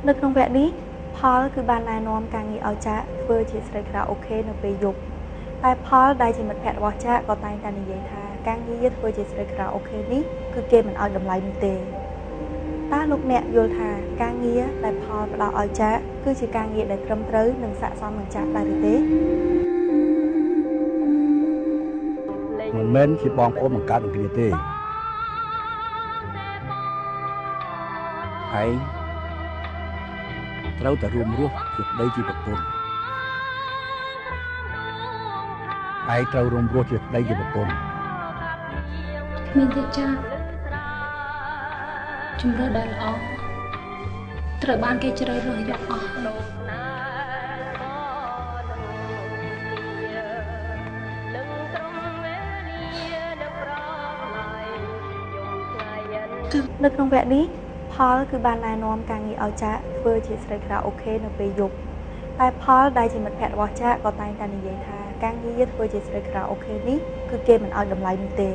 នៅក្នុងវគ្គនេះផលគឺបានណែនាំការងារឲ្យចាក់ធ្វើជាស្រីខារ៉ាអូខេនៅពេលយប់តែផលដែលជាមិត្តភក្តិរបស់ចាក់ក៏តែងតែនិយាយថាការងារធ្វើជាស្រីខារ៉ាអូខេនេះគឺគេមិនឲ្យតម្លៃនោះទេតើលោកអ្នកយល់ថាការងារដែលផលផ្ដល់ឲ្យចាក់គឺជាការងារដែលត្រឹមត្រូវនិងស័ក្តិសមនឹងចាក់ដែរឬទេមិនមែនជាបងប្អូនបង្កើតនឹងគ្នាទេឯងត្រូវតែរួមរស់ជាប្តីជាប្រពន្ធឯងត្រូវរួមរស់ជាប្តីជាប្រពន្ធគ្មានទេចាជំរឿដែលល្អត្រូវបានគេជ្រើសរើសយកអស់នៅក្នុងវគ្គនេះផលគឺបានណែនាំការងារឲ្យចាក់ធ្វើជាស្រីខារ៉ាអូខេនៅពេលយប់តែផលដែលជាមិត្តភក្តិរបស់ចាក់ក៏តែងតែនិយាយថាការងារធ្វើជាស្រីខារ៉ាអូខេនេះគឺគេមិនឲ្យតម្លៃនោះទេ